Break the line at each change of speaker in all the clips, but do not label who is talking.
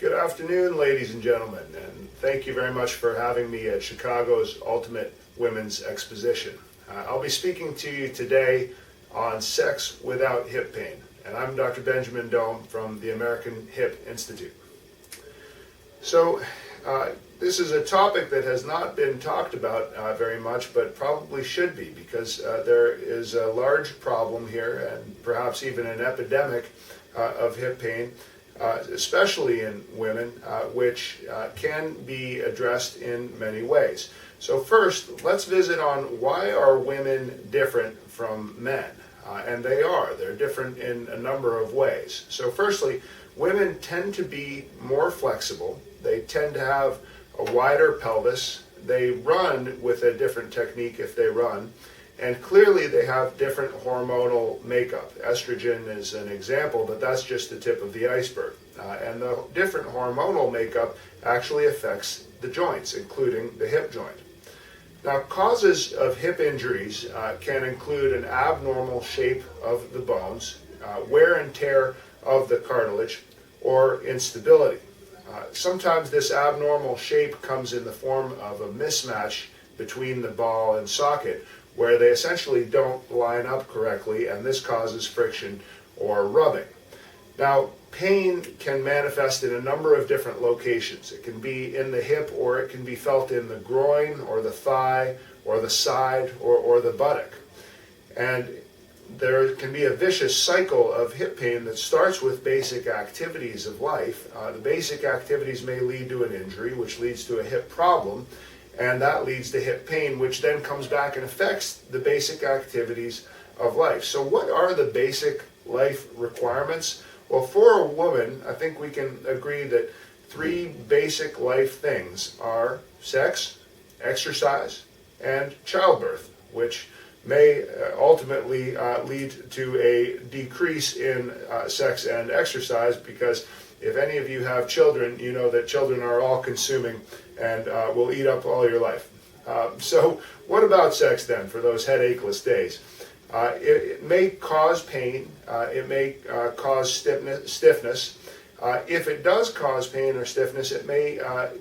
Good afternoon, ladies and gentlemen, and thank you very much for having me at Chicago's Ultimate Women's Exposition. I'll be speaking to you today on sex without hip pain, and I'm Dr. Benjamin Dome from the American Hip Institute. So, this is a topic that has not been talked about very much, but probably should be, because there is a large problem here, and perhaps even an epidemic of hip pain, especially in women, which can be addressed in many ways. So first, let's visit on why are women different from men? And they're different in a number of ways. So firstly, women tend to be more flexible. They tend to have a wider pelvis. They run with a different technique if they run. And clearly they have different hormonal makeup. Estrogen is an example, but that's just the tip of the iceberg. And the different hormonal makeup actually affects the joints, including the hip joint. Now, causes of hip injuries can include an abnormal shape of the bones, wear and tear of the cartilage, or instability. Sometimes this abnormal shape comes in the form of a mismatch between the ball and socket, where they essentially don't line up correctly, and this causes friction or rubbing. Now, pain can manifest in a number of different locations. It can be in the hip, or it can be felt in the groin, or the thigh, or the side, or the buttock. And there can be a vicious cycle of hip pain that starts with basic activities of life. The basic activities may lead to an injury, which leads to a hip problem, and that leads to hip pain, which then comes back and affects the basic activities of life. So what are the basic life requirements? Well, for a woman, I think we can agree that three basic life things are sex, exercise, and childbirth, which may ultimately lead to a decrease in sex and exercise, because if any of you have children, you know that children are all-consuming and will eat up all your life. So what about sex then, for those headacheless days? It may cause pain. It may cause stiffness. If it does cause pain or stiffness, it may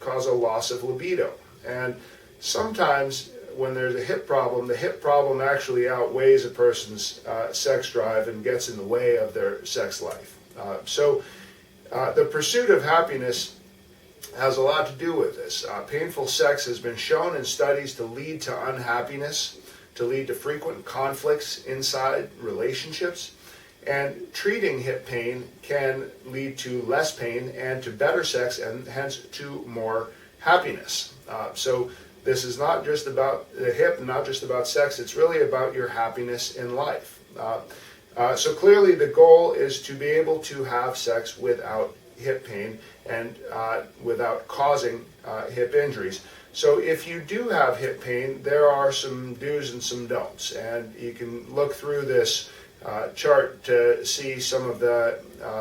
cause a loss of libido. And sometimes when there's a hip problem, the hip problem actually outweighs a person's sex drive and gets in the way of their sex life. So the pursuit of happiness has a lot to do with this. Painful sex has been shown in studies to lead to unhappiness, to lead to frequent conflicts inside relationships, and treating hip pain can lead to less pain and to better sex, and hence to more happiness. So this is not just about the hip, not just about sex, it's really about your happiness in life. So clearly the goal is to be able to have sex without hip pain and without causing hip injuries. So if you do have hip pain, there are some do's and some don'ts, and you can look through this chart to see some of the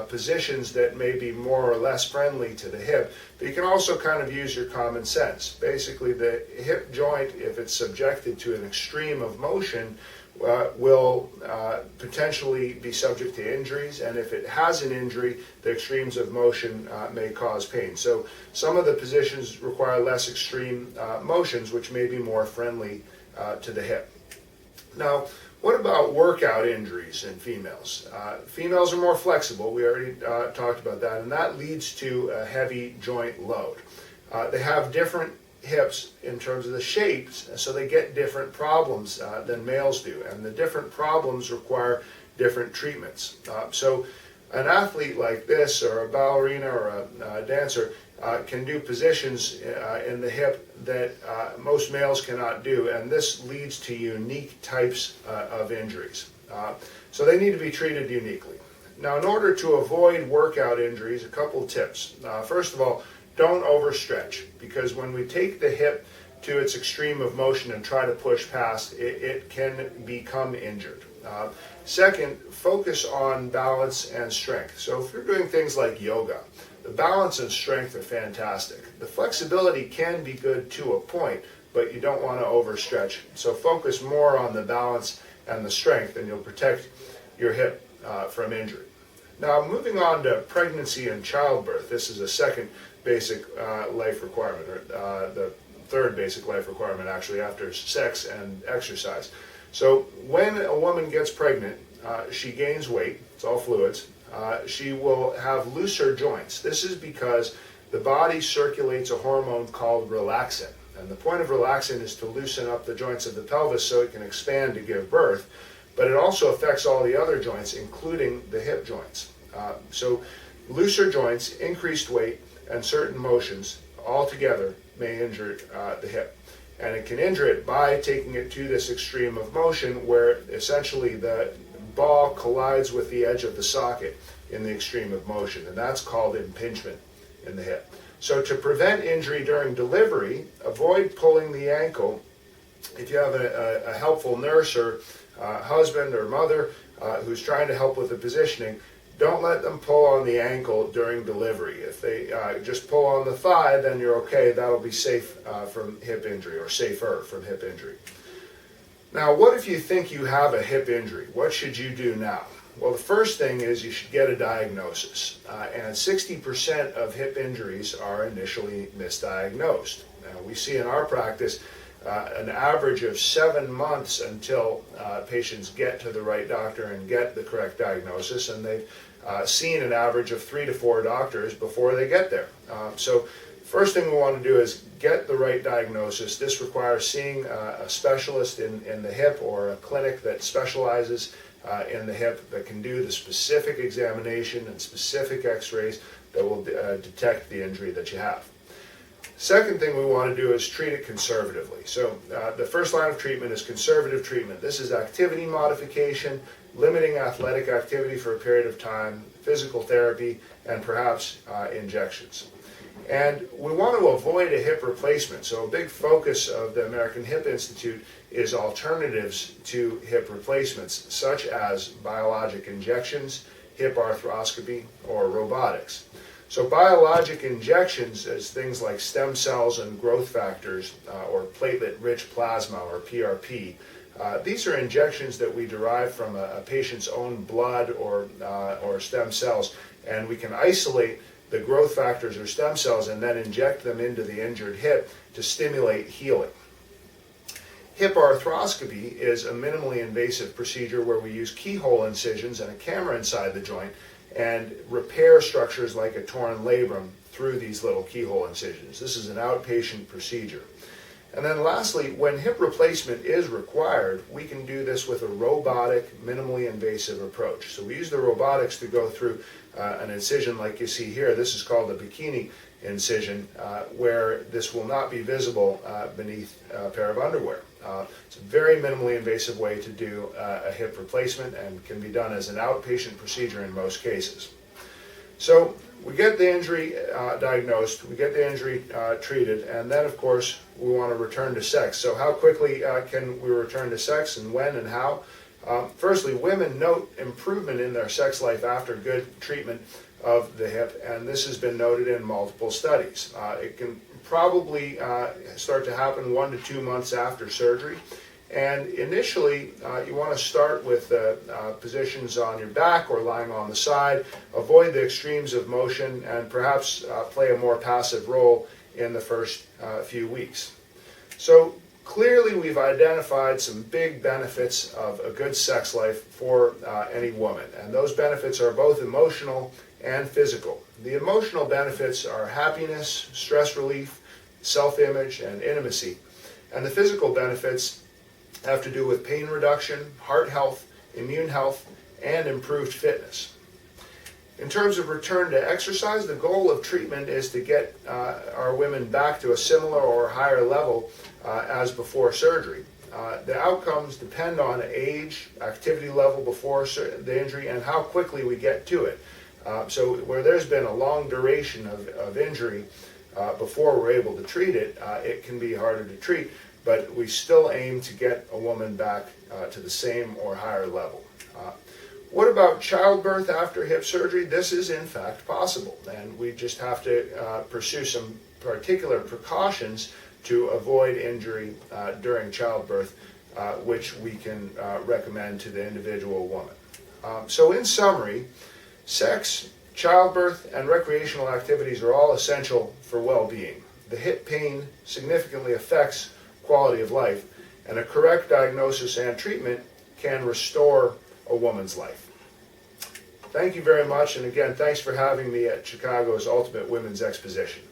positions that may be more or less friendly to the hip, but you can also kind of use your common sense. Basically, the hip joint, if it's subjected to an extreme of motion, will potentially be subject to injuries, and if it has an injury, the extremes of motion may cause pain. So some of the positions require less extreme motions, which may be more friendly to the hip. Now, what about workout injuries in females? Females are more flexible. We already talked about that, and that leads to a heavy joint load. They have different hips in terms of the shapes, so they get different problems than males do, and the different problems require different treatments. So an athlete like this, or a ballerina, or a dancer, can do positions in the hip that most males cannot do, and this leads to unique types of injuries. So they need to be treated uniquely. Now, in order to avoid workout injuries, a couple tips. First of all, don't overstretch, because when we take the hip to its extreme of motion and try to push past, it can become injured. Second, focus on balance and strength. So if you're doing things like yoga, the balance and strength are fantastic. The flexibility can be good to a point, but you don't want to overstretch. So focus more on the balance and the strength, and you'll protect your hip from injury. Now, moving on to pregnancy and childbirth. This is a second basic life requirement, or the third basic life requirement actually after sex and exercise. So when a woman gets pregnant, she gains weight, it's all fluids. She will have looser joints. This is because the body circulates a hormone called relaxin. And the point of relaxin is to loosen up the joints of the pelvis so it can expand to give birth. But it also affects all the other joints, including the hip joints. So looser joints, increased weight, and certain motions all together may injure the hip. And it can injure it by taking it to this extreme of motion where essentially the ball collides with the edge of the socket in the extreme of motion. And that's called impingement in the hip. So to prevent injury during delivery, avoid pulling the ankle. If you have a helpful nurse or husband or mother who's trying to help with the positioning, don't let them pull on the ankle during delivery. If they just pull on the thigh, then you're okay. That'll be safe from hip injury, or safer from hip injury. Now, what if you think you have a hip injury? What should you do now? Well, the first thing is you should get a diagnosis. And 60% of hip injuries are initially misdiagnosed. Now, we see in our practice an average of 7 months until patients get to the right doctor and get the correct diagnosis, and they've seen an average of 3 to 4 doctors before they get there. So first thing we want to do is get the right diagnosis. This requires seeing a specialist in the hip, or a clinic that specializes in the hip that can do the specific examination and specific x-rays that will detect the injury that you have. Second thing we want to do is treat it conservatively. So the first line of treatment is conservative treatment. This is activity modification, limiting athletic activity for a period of time, physical therapy, and perhaps injections. And we want to avoid a hip replacement. So a big focus of the American Hip Institute is alternatives to hip replacements, such as biologic injections, hip arthroscopy, or robotics. So biologic injections is things like stem cells and growth factors, or platelet-rich plasma, or PRP. These are injections that we derive from a patient's own blood or stem cells, and we can isolate the growth factors or stem cells and then inject them into the injured hip to stimulate healing. Hip arthroscopy is a minimally invasive procedure where we use keyhole incisions and a camera inside the joint and repair structures like a torn labrum through these little keyhole incisions. This is an outpatient procedure. And then lastly, when hip replacement is required, we can do this with a robotic, minimally invasive approach. So we use the robotics to go through an incision like you see here. This is called a bikini incision, where this will not be visible beneath a pair of underwear. It's a very minimally invasive way to do a hip replacement, and can be done as an outpatient procedure in most cases. So we get the injury diagnosed, we get the injury treated, and then of course we want to return to sex. So how quickly can we return to sex, and when and how? Firstly, women note improvement in their sex life after good treatment of the hip, and this has been noted in multiple studies. It can probably start to happen 1 to 2 months after surgery. And initially, you want to start with positions on your back or lying on the side. Avoid the extremes of motion, and perhaps play a more passive role in the first few weeks. So clearly we've identified some big benefits of a good sex life for any woman. And those benefits are both emotional and physical. The emotional benefits are happiness, stress relief, self-image, and intimacy. And the physical benefits have to do with pain reduction, heart health, immune health, and improved fitness. In terms of return to exercise, the goal of treatment is to get our women back to a similar or higher level as before surgery. The outcomes depend on age, activity level before the injury, and how quickly we get to it. So where there's been a long duration of injury before we're able to treat it, it can be harder to treat, but we still aim to get a woman back to the same or higher level. What about childbirth after hip surgery? This is in fact possible, and we just have to pursue some particular precautions to avoid injury during childbirth, which we can recommend to the individual woman. So in summary, Sex, childbirth, and recreational activities are all essential for well-being. The hip pain significantly affects quality of life, and a correct diagnosis and treatment can restore a woman's life. Thank you very much, and again, thanks for having me at Chicago's Ultimate Women's Exposition.